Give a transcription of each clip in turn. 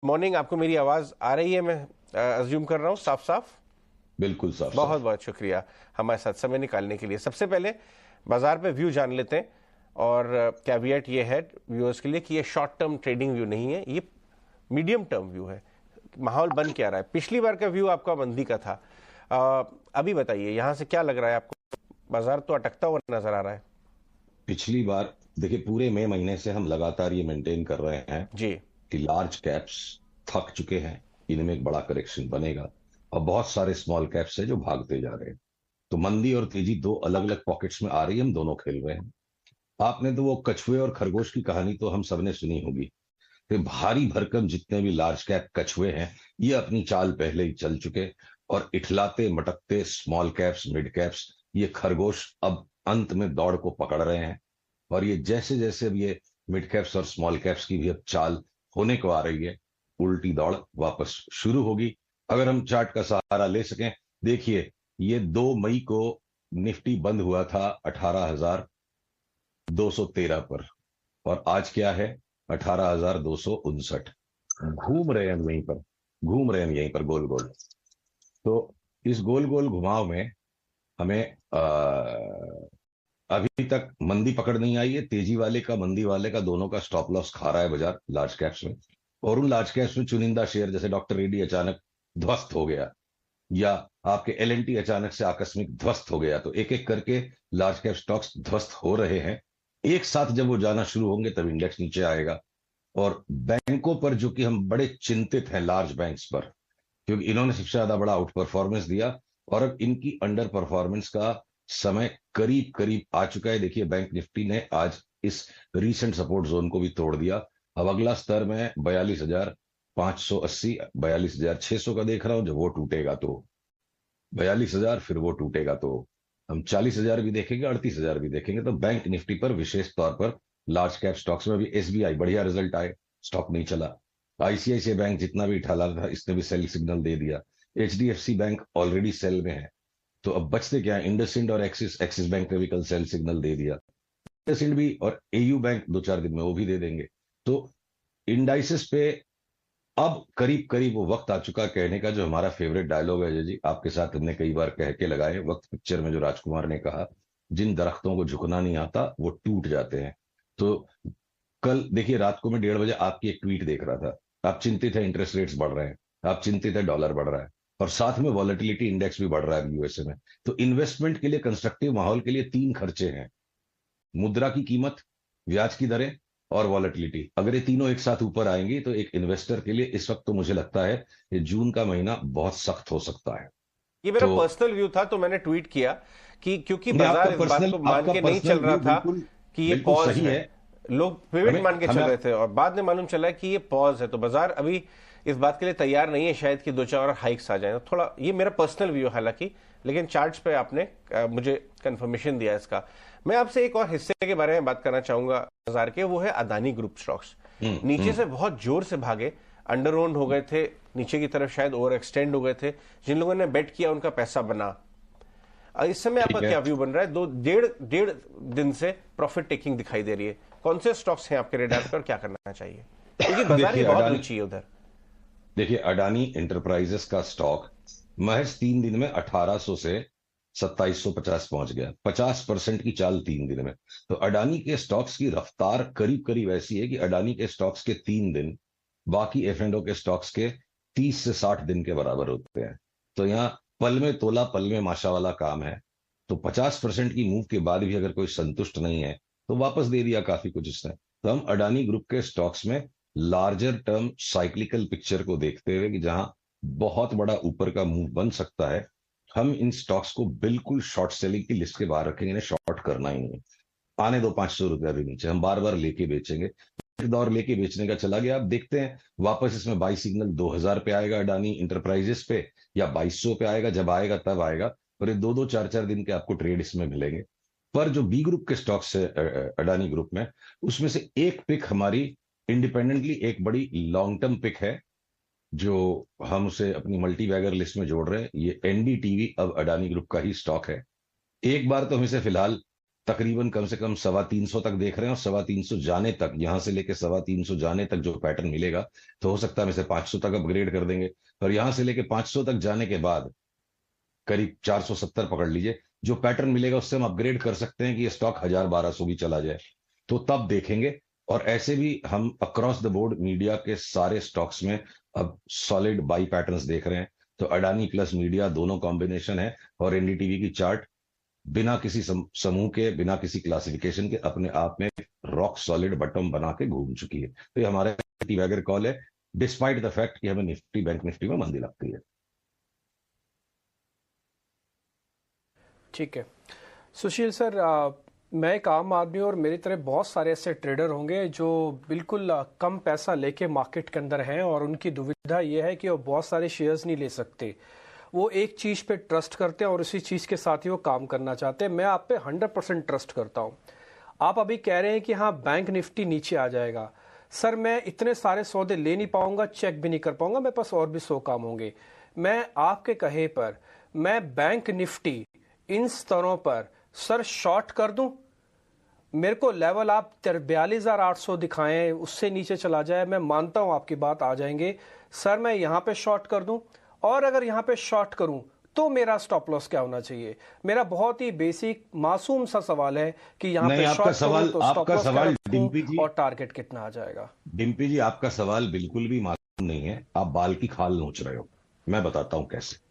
Morning. आपको मेरी आवाज आ रही है? मैं अज्यूम कर रहा हूँ साफ साफ। बिल्कुल साफ बहुत साफ। बहुत शुक्रिया हमारे साथ समय निकालने के लिए। सबसे पहले बाजार पे व्यू जान लेते हैं। और कैविएट ये है व्यूअर्स के लिए कि ये शॉर्ट टर्म ट्रेडिंग व्यू नहीं है, ये मीडियम टर्म व्यू है। माहौल बन क्या रहा है? पिछली बार का व्यू आपका मंदी का था। अभी बताइए यहाँ से क्या लग रहा है आपको? बाजार तो अटकता हुआ नजर आ रहा है। पिछली बार देखिए, पूरे मई महीने से हम लगातार ये मेंटेन कर रहे हैं जी। कि लार्ज कैप्स थक चुके हैं, इनमें एक बड़ा करेक्शन बनेगा और बहुत सारे स्मॉल कैप्स है जो भागते जा रहे हैं। तो मंदी और तेजी दो अलग अलग पॉकेट्स में आ रही है, हम दोनों खेल रहे हैं। आपने तो वो कछुए और खरगोश की कहानी तो हम सबने सुनी होगी कि भारी भरकम जितने भी लार्ज कैप कछुए हैं, ये अपनी चाल पहले ही चल चुके। और इठलाते मटकते स्मॉल कैप्स मिड कैप्स, ये खरगोश अब अंत में दौड़ को पकड़ रहे हैं। और ये जैसे जैसे अब ये मिड कैप्स और स्मॉल कैप्स की भी अब चाल होने को आ रही है, उल्टी दौड़ वापस शुरू होगी। अगर हम चार्ट का सहारा ले सकें, देखिए ये 2 मई को निफ्टी बंद हुआ था 18,213 पर, और आज क्या है? 18,259। घूम रहे हैं हम यहीं पर, घूम रहे हैं यहीं पर गोल गोल। तो इस गोल गोल घुमाव में हमें अभी तक मंदी पकड़ नहीं आई है। तेजी वाले का मंदी वाले का दोनों का स्टॉप लॉस खा रहा है बाजार लार्ज कैप्स में। और उन लार्ज कैप्स में चुनिंदा शेयर जैसे डॉक्टर रेड्डी अचानक ध्वस्त हो गया, या आपके एलएनटी अचानक से आकस्मिक ध्वस्त हो गया, तो एक एक करके लार्ज कैप स्टॉक्स ध्वस्त हो रहे हैं। एक साथ जब वो जाना शुरू होंगे तब इंडेक्स नीचे आएगा। और बैंकों पर जो कि हम बड़े चिंतित हैं, लार्ज बैंक्स पर, क्योंकि इन्होंने सबसे ज्यादा बड़ा आउट परफॉर्मेंस दिया और अब इनकी अंडर परफॉर्मेंस का समय करीब करीब आ चुका है। देखिए बैंक निफ्टी ने आज इस रीसेंट सपोर्ट जोन को भी तोड़ दिया। अब अगला स्तर में 42,580, 42,600 का देख रहा हूं। जब वो टूटेगा तो 42,000, फिर वो टूटेगा तो हम 40,000 भी देखेंगे, 38,000 भी देखेंगे। तो बैंक निफ्टी पर विशेष तौर पर लार्ज कैप स्टॉक्स में भी एसबीआई बढ़िया रिजल्ट आए, स्टॉक नहीं चला। आईसीआईसीआई बैंक जितना भी ठाला था, इसने भी सेल सिग्नल दे दिया। एचडीएफसी बैंक ऑलरेडी सेल में है। तो अब बचते क्या है? इंडसइंड और एक्सिस। एक्सिस बैंक ने भी कल सेल सिग्नल दे दिया। इंडसइंड भी और एयू बैंक 2-4 दिन में वो भी दे देंगे। तो इंडाइसिस पे अब करीब करीब वो वक्त आ चुका कहने का, जो हमारा फेवरेट डायलॉग है अजय जी, आपके साथ हमने कई बार कह के लगाए। वक्त पिक्चर में जो राजकुमार ने कहा, जिन दरख्तों को झुकना नहीं आता वो टूट जाते हैं। तो कल देखिए रात को मैं 1:30 बजे आपकी एक ट्वीट देख रहा था। आप चिंतित है इंटरेस्ट रेट्स बढ़ रहे हैं, आप चिंतित है डॉलर बढ़ रहा है, और साथ में वॉलेटिलिटी इंडेक्स भी बढ़ रहा है यूएसए में। तो इन्वेस्टमेंट के लिए, कंस्ट्रक्टिव माहौल के लिए 3 खर्चे हैं: मुद्रा की कीमत, ब्याज की दरें और वॉलेटिलिटी। अगर ये तीनों एक साथ ऊपर आएंगी तो एक इन्वेस्टर के लिए इस वक्त तो मुझे लगता है कि जून का महीना बहुत सख्त हो सकता है। ये मेरा तो पर्सनल व्यू था तो मैंने ट्वीट किया कि क्योंकि नहीं, बाजार इस बात को मान आपका के नहीं चल पर्सनल रहा व्यू था बिल्कुल कि ये बिल्कुल पॉज सही है। है। लोग पिवट हमें मान के चल हमें रहे थे और बाद में मालूम चला कि ये पॉज है। तो बाजार अभी इस बात के लिए तैयार नहीं है शायद कि 2-4 और हाइक्स आ जाए। तो थोड़ा ये मेरा पर्सनल व्यू हालांकि, लेकिन चार्ट्स पे आपने मुझे कंफर्मेशन दिया इसका। मैं आपसे एक और हिस्से के बारे में बात करना चाहूंगा बाजार के, वो है अदानी ग्रुप स्टॉक्स। नीचे हम्म। से बहुत जोर से भागे, अंडर ओन्ड हो गए थे, नीचे की तरफ शायद ओवर एक्सटेंड हो गए थे। जिन लोगों ने बेट किया उनका पैसा बना। इस समय आपका ठीक है। क्या व्यू बन रहा है? दो डेढ़ डेढ़ दिन से प्रॉफिट टेकिंग दिखाई दे रही है। कौन से स्टॉक्स हैं आपके रेडार पर और क्या करना चाहिए, क्योंकि बाजार की देखिए बहुत अडानी रुचि है उधर। देखिए अडानी इंटरप्राइजेस का स्टॉक महज 3 दिन में 1800 से 2750 पहुंच गया। 50% की चाल 3 दिन में। तो अडानी के स्टॉक्स की रफ्तार करीब करीब ऐसी है कि अडानी के स्टॉक्स के 3 दिन बाकी एफ एंड ओ के स्टॉक्स के 30 से 60 दिन के बराबर होते हैं। तो यहाँ पल में तोला पल में माशा वाला काम है। तो 50% की मूव के बाद भी अगर कोई संतुष्ट नहीं है तो वापस दे दिया काफी कुछ इसने। तो हम अडानी ग्रुप के स्टॉक्स में लार्जर टर्म साइक्लिकल पिक्चर को देखते हुए कि जहां बहुत बड़ा ऊपर का मूव बन सकता है, हम इन स्टॉक्स को बिल्कुल शॉर्ट सेलिंग की लिस्ट के बाहर रखेंगे। इन्हें शॉर्ट करना ही नहीं। आने दो 500 रुपया भी नीचे, हम बार बार लेके बेचेंगे। एक दौर लेके बेचने का चला गया, अब देखते हैं वापस इसमें बाई सिग्नल 2000 पे आएगा अडानी इंटरप्राइजेस पे, या 2200 पे आएगा। जब आएगा तब आएगा। और ये 2-2 4-4 दिन के आपको ट्रेड इसमें मिलेंगे। पर जो बी ग्रुप के स्टॉक्स है अडानी ग्रुप में, उसमें से एक पिक हमारी इंडिपेंडेंटली एक बड़ी लॉन्ग टर्म पिक है, जो हम उसे अपनी मल्टी बैगर लिस्ट में जोड़ रहे हैं। ये एनडीटीवी अब अडानी ग्रुप का ही स्टॉक है। एक बार तो हम इसे फिलहाल तकरीबन कम से कम 325 तक देख रहे हैं, और 325 जाने तक, यहां से लेके 325 जाने तक जो पैटर्न मिलेगा, तो हो सकता है हम इसे 500 तक अपग्रेड कर देंगे। और यहां से लेके 500 तक जाने के बाद करीब 470 पकड़ लीजिए, जो पैटर्न मिलेगा उससे हम अपग्रेड कर सकते हैं कि ये स्टॉक 1000-1200 भी चला जाए, तो तब देखेंगे। और ऐसे भी हम अक्रॉस द बोर्ड मीडिया के सारे स्टॉक्स में अब सॉलिड बाई पैटर्न्स देख रहे हैं। तो अडानी प्लस मीडिया दोनों कॉम्बिनेशन है, और एनडीटीवी की चार्ट बिना किसी समूह के, बिना किसी क्लासिफिकेशन के, अपने आप में रॉक सॉलिड बटन बना के घूम चुकी है। तो ये हमारा वैगर कॉल है, डिस्पाइट द फैक्ट कि हमें निफ्टी, बैंक निफ्टी में मंदी लगती है। ठीक है सुशील सर, मैं एक आम आदमी और मेरी तरह बहुत सारे ऐसे ट्रेडर होंगे जो बिल्कुल कम पैसा लेके मार्केट के अंदर हैं, और उनकी दुविधा ये है कि वो बहुत सारे शेयर्स नहीं ले सकते। वो एक चीज़ पे ट्रस्ट करते हैं और उसी चीज़ के साथ ही वो काम करना चाहते हैं। मैं आप पे 100% ट्रस्ट करता हूँ। आप अभी कह रहे हैं कि हाँ बैंक निफ्टी नीचे आ जाएगा। सर मैं इतने सारे सौदे ले नहीं पाऊंगा, चेक भी नहीं कर पाऊंगा, मेरे पास और भी 100 काम होंगे। मैं आपके कहे पर मैं बैंक निफ्टी इन स्तरों पर सर शॉर्ट कर दूं? मेरे को लेवल आप 42,800 दिखाएं, उससे नीचे चला जाए, मैं मानता हूं आपकी बात आ जाएंगे। सर मैं यहां पे शॉर्ट कर दूं, और अगर यहां पे शॉर्ट करूं तो मेरा स्टॉप लॉस क्या होना चाहिए? मेरा बहुत ही बेसिक मासूम सा सवाल है कि यहां पे शॉर्ट करूं तो स्टॉप लॉस क्या रखूं और टारगेट कितना आ जाएगा? डिम्पी जी, आपका सवाल बिल्कुल भी मासूम नहीं है, आप बाल की खाल नोच रहे हो। मैं बताता हूं कैसे।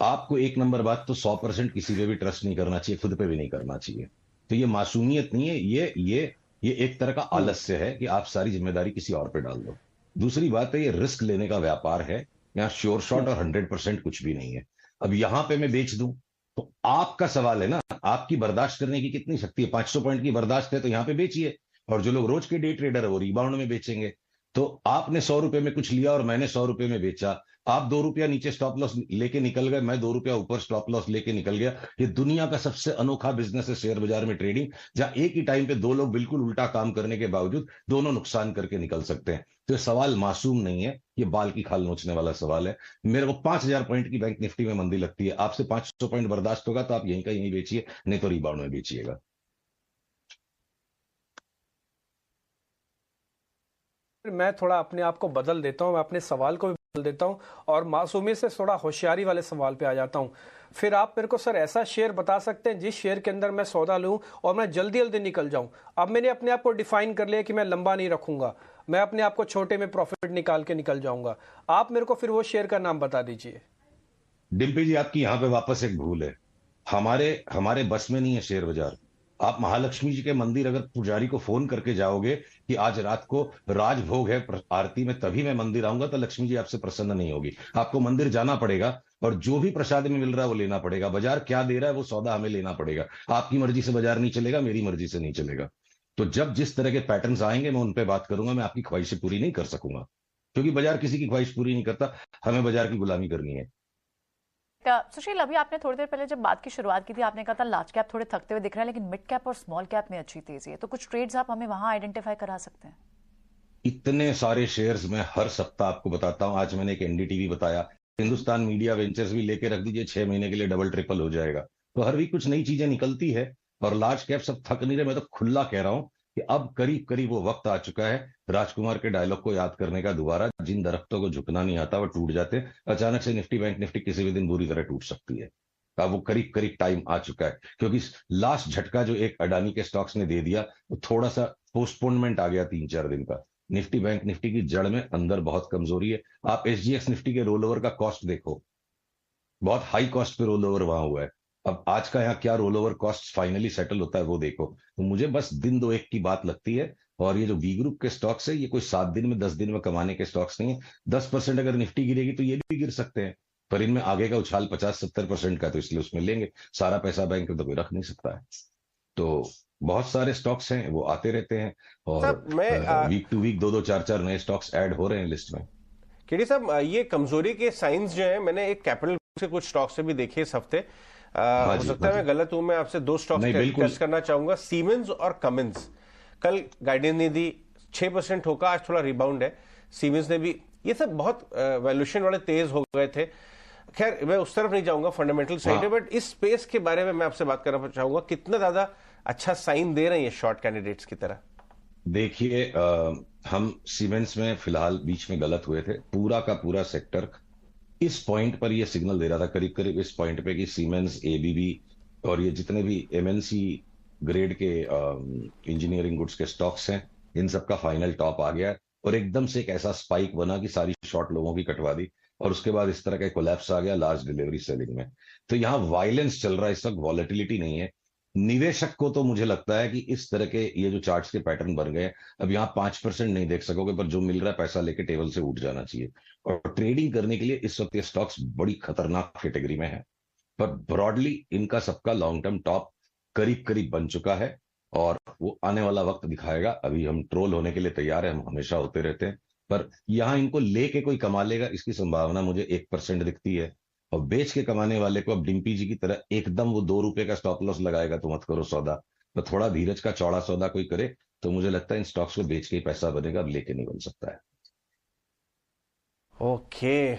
आपको एक नंबर बात तो 100% किसी पे भी ट्रस्ट नहीं करना चाहिए, खुद पे भी नहीं करना चाहिए। तो ये मासूमियत नहीं है, ये एक तरह का आलस्य है कि आप सारी जिम्मेदारी किसी और पे डाल दो। दूसरी बात है, ये रिस्क लेने का व्यापार है, यहाँ श्योर शॉट और 100% कुछ भी नहीं है। अब यहां पे मैं बेच दूं तो आपका सवाल है ना, आपकी बर्दाश्त करने की कितनी शक्ति है? 500 पॉइंट की बर्दाश्त है तो यहां पे बेचिए, और जो लोग रोज के डे ट्रेडर है वो रिबाउंड में बेचेंगे। तो आपने 100 रुपए में कुछ लिया और मैंने 100 रुपए में बेचा, आप 2 रुपया नीचे स्टॉप लॉस लेके निकल गए, मैं 2 रुपया ऊपर स्टॉप लॉस लेके निकल गया। ये दुनिया का सबसे अनोखा बिजनेस है शेयर बाजार में ट्रेडिंग, जहां एक ही टाइम पे दो लोग बिल्कुल उल्टा काम करने के बावजूद दोनों नुकसान करके निकल सकते हैं। तो ये सवाल मासूम नहीं है, ये बाल की खाल नोचने वाला सवाल है। मेरे को 5000 पॉइंट की बैंक निफ्टी में मंदी लगती है, आपसे 500 पॉइंट बर्दाश्त होगा तो आप यहीं का यहीं बेचिए, नहीं तो रिबाउंड में बेचिएगा। मैं थोड़ा अपने आप को बदल देता हूं, मैं अपने सवाल को भी बदल देता हूं और मासूमी से थोड़ा होशियारी वाले सवाल पे आ जाता हूं। फिर आप मेरे को सर ऐसा शेयर बता सकते हैं जिस शेयर के अंदर मैं सौदा लूं और मैं जल्दी जल्दी निकल जाऊं? अब मैंने अपने आप को डिफाइन कर लिया कि मैं लंबा नहीं रखूंगा, मैं अपने आप को छोटे में प्रॉफिट निकाल के निकल जाऊंगा। आप मेरे को फिर वो शेयर का नाम बता दीजिए। डिम्पी जी, आपकी यहां पे वापस एक भूल है, हमारे हमारे बस में नहीं है शेयर बाजार। आप महालक्ष्मी जी के मंदिर अगर पुजारी को फोन करके जाओगे कि आज रात को राजभोग है आरती में, तभी मैं मंदिर आऊंगा, तो लक्ष्मी जी आपसे प्रसन्न नहीं होगी। आपको मंदिर जाना पड़ेगा और जो भी प्रसाद में मिल रहा है वो लेना पड़ेगा। बाजार क्या दे रहा है वो सौदा हमें लेना पड़ेगा। आपकी मर्जी से बाजार नहीं चलेगा, मेरी मर्जी से नहीं चलेगा। तो जब जिस तरह के पैटर्न्स आएंगे मैं उन पर बात करूंगा, मैं आपकी ख्वाहिशें पूरी नहीं कर सकूंगा, क्योंकि बाजार किसी की ख्वाहिश पूरी नहीं करता, हमें बाजार की गुलामी करनी है। सुशील, अभी आपने थोड़ी देर पहले जब बात की शुरुआत की थी आपने कहा था लार्ज कैप थोड़े थकते हुए दिख रहे हैं, लेकिन मिड कैप और स्मॉल कैप में अच्छी तेजी है, तो कुछ ट्रेड्स आप हमें वहां आइडेंटिफाई करा सकते हैं? इतने सारे शेयर्स मैं हर सप्ताह आपको बताता हूं। आज मैंने एक एनडीटीवी बताया, हिंदुस्तान मीडिया वेंचर्स भी लेके रख दीजिए, 6 महीने के लिए डबल ट्रिपल हो जाएगा। तो हर वीक कुछ नई चीजें निकलती है, और लार्ज कैप सब थक नहीं रहे। मैं तो खुला कह रहा हूं कि अब करीब करीब वो वक्त आ चुका है राजकुमार के डायलॉग को याद करने का दोबारा, जिन दरख्तों को झुकना नहीं आता वो टूट जाते हैं। अचानक से निफ्टी बैंक निफ्टी किसी भी दिन बुरी तरह टूट सकती है। अब वो करीब करीब टाइम आ चुका है, क्योंकि लास्ट झटका जो एक अडानी के स्टॉक्स ने दे दिया वो थोड़ा सा पोस्टपोनमेंट आ गया 3-4 दिन का। निफ्टी बैंक निफ्टी की जड़ में अंदर बहुत कमजोरी है। आप एसजीएक्स निफ्टी के रोल ओवर का कॉस्ट देखो, बहुत हाई कॉस्ट पे रोल ओवर वहां हुआ है। अब आज का यहाँ क्या roll over cost finally settle होता है वो देखो। तो मुझे बस दिन दो एक की बात लगती है, और ये जो वी ग्रुप के स्टॉक्स है ये कोई 7 दिन में 10 दिन में कमाने के स्टॉक्स नहीं है। 10% अगर निफ्टी गिरेगी तो ये भी गिर सकते हैं, पर इनमें आगे का उछाल 50-70% का, तो इसलिए उसमें लेंगे। सारा पैसा बैंक में तो कोई रख नहीं सकता है। तो बहुत सारे स्टॉक्स हैं वो आते रहते हैं, और वीक टू वीक 2-2, 4-4 नए स्टॉक्स ऐड हो रहे हैं लिस्ट में। केडी साहब, ये कमजोरी के साइंस जो है मैंने एक कैपिटल से कुछ स्टॉक से भी देखे इस हफ्ते। हो सकता है मैं गलत हूं, मैं आपसे 2 स्टॉक्स टेस्ट करना चाहूंगा, सीमेंस और कमिंस। कल गाइडेंस ने दी 6% होगा, आज थोड़ा रिबाउंड है। सीमेंस ने भी, ये सब बहुत वैल्यूएशन वाले तेज हो गए थे। खैर मैं उस तरफ नहीं जाऊंगा, फंडामेंटल साइड है, बट इस स्पेस के बारे में मैं आपसे बात करना चाहूंगा, कितना ज्यादा अच्छा साइन दे रहे हैं ये शॉर्ट कैंडिडेट्स की तरह? देखिए, हम सीमेंट्स में फिलहाल बीच में गलत हुए थे। पूरा का पूरा सेक्टर इस पॉइंट पर ये सिग्नल दे रहा था, करीब करीब इस पॉइंट पे, कि सीमेंस, एबीबी और ये जितने भी एमएनसी ग्रेड के इंजीनियरिंग गुड्स के स्टॉक्स हैं, इन सब का फाइनल टॉप आ गया। और एकदम से एक ऐसा स्पाइक बना कि सारी शॉर्ट लोगों की कटवा दी, और उसके बाद इस तरह का कोलैप्स आ गया लार्ज डिलीवरी सेलिंग में। तो यहाँ वायलेंस चल रहा है इस वक्त, वॉलेटिलिटी नहीं है। निवेशक को तो मुझे लगता है कि इस तरह के ये जो चार्ट्स के पैटर्न बन गए, अब यहाँ 5% नहीं देख सकोगे, पर जो मिल रहा है पैसा लेके टेबल से उठ जाना चाहिए। और ट्रेडिंग करने के लिए इस वक्त ये स्टॉक्स बड़ी खतरनाक कैटेगरी में है। पर ब्रॉडली इनका सबका लॉन्ग टर्म टॉप करीब करीब बन चुका है, और वो आने वाला वक्त दिखाएगा। अभी हम ट्रोल होने के लिए तैयार है, हम हमेशा होते रहते हैं, पर यहां इनको लेके कोई कमा लेगा इसकी संभावना मुझे 1% दिखती है। और बेच के कमाने वाले को अब डिम्पी जी की तरह एकदम वो 2 रुपए का स्टॉप लॉस लगाएगा तो मत करो सौदा। तो थोड़ा धीरज का चौड़ा सौदा कोई करे तो मुझे लगता है इन स्टॉक्स को बेच के ही पैसा बनेगा, अब लेके नहीं बन सकता है। ओके,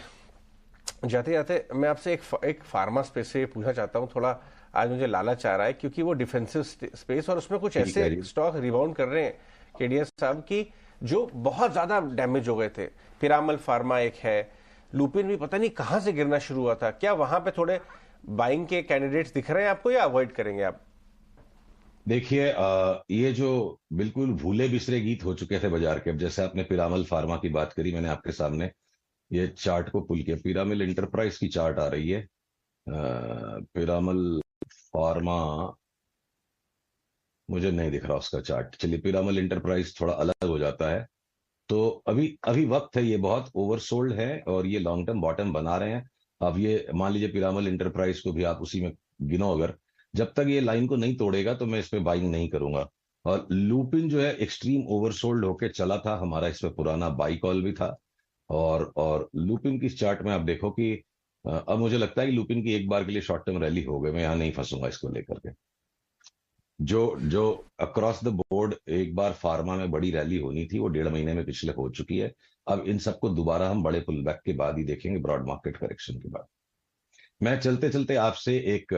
जाते जाते मैं आपसे एक फार्मा स्पेस से पूछना चाहता हूँ थोड़ा। आज मुझे लालच आ रहा है क्योंकि वो डिफेंसिव स्पेस और उसमें कुछ ऐसे स्टॉक रिबाउंड कर रहे हैं केडीएस साहब की जो बहुत ज्यादा डैमेज हो गए थे। पिरामल फार्मा एक है, लुपिन भी पता नहीं कहां से गिरना शुरू हुआ था। क्या वहां पे थोड़े बाइंग के कैंडिडेट्स दिख रहे हैं आपको या अवॉइड करेंगे आप? देखिए, ये जो बिल्कुल भूले बिसरे गीत हो चुके थे बाजार के, अब जैसे आपने पिरामल फार्मा की बात करी, मैंने आपके सामने ये चार्ट को पुल किया, पिरामल इंटरप्राइज की चार्ट आ रही है। पिरामल फार्मा मुझे नहीं दिख रहा उसका चार्ट। चलिए, पिरामल इंटरप्राइज थोड़ा अलग हो जाता है। तो अभी अभी वक्त है, ये बहुत ओवरसोल्ड है और ये लॉन्ग टर्म बॉटम बना रहे हैं। अब ये मान लीजिए पिरामल इंटरप्राइज को भी आप उसी में गिनो, अगर जब तक ये लाइन को नहीं तोड़ेगा तो मैं इस पे बाइंग नहीं करूंगा। और लुपिन जो है एक्सट्रीम ओवरसोल्ड होके चला था, हमारा इस पे पुराना बाई कॉल भी था। और लुपिन की चार्ट में आप देखो कि अब मुझे लगता है कि लुपिन की एक बार के लिए शॉर्ट टर्म रैली हो गई, मैं यहाँ नहीं फंसूंगा इसको लेकर के। जो जो अक्रॉस द बोर्ड एक बार फार्मा में बड़ी रैली होनी थी, वो 1.5 महीने में पिछले हो चुकी है। अब इन सबको दोबारा हम बड़े पुल बैक के बाद ही देखेंगे, ब्रॉड मार्केट करेक्शन के बाद। मैं चलते चलते आपसे एक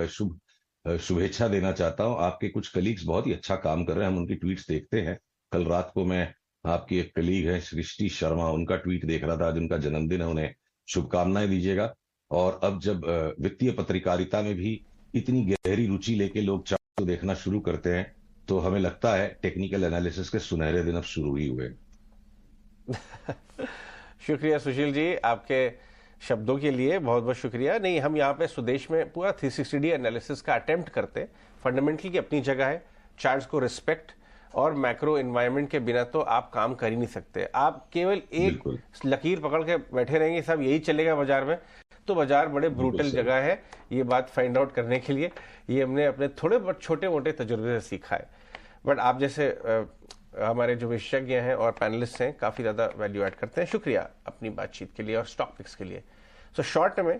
शुभेच्छा देना चाहता हूं। आपके कुछ कलीग्स बहुत ही अच्छा काम कर रहे हैं, हम उनकी ट्वीट्स देखते हैं। कल रात को मैं आपकी एक कलीग है सृष्टि शर्मा, उनका ट्वीट देख रहा था। आज उनका जन्मदिन है, उन्हें शुभकामनाएं दीजिएगा। और अब जब वित्तीय पत्रकारिता में भी इतनी गहरी रुचि लेके लोग चार्ट देखना शुरू करते हैं तो हमें लगता है टेक्निकल एनालिसिस के सुनहरे दिन अब शुरू ही हुए। शुक्रिया सुशील जी, आपके शब्दों के लिए बहुत बहुत शुक्रिया। नहीं, हम यहाँ पे स्वदेश में पूरा 360 एनालिसिस का अटेम्प्ट करते हैं। फंडामेंटल की अपनी जगह है, चार्ट्स को रिस्पेक्ट, और मैक्रो एनवायरनमेंट के बिना तो आप काम कर ही नहीं सकते। आप केवल एक लकीर पकड़ के बैठे रहेंगे सब यही चलेगा बाजार में, तो बाजार बड़े ब्रूटल जगह है। ये बात फाइंड आउट करने के लिए ये हमने अपने थोड़े बहुत छोटे मोटे तजुर्बे से सीखा है। बट आप जैसे हमारे जो विशेषज्ञ हैं और पैनलिस्ट हैं काफी ज्यादा वैल्यू ऐड करते हैं। शुक्रिया अपनी बातचीत के लिए और स्टॉक पिक्स के लिए। सो शॉर्ट में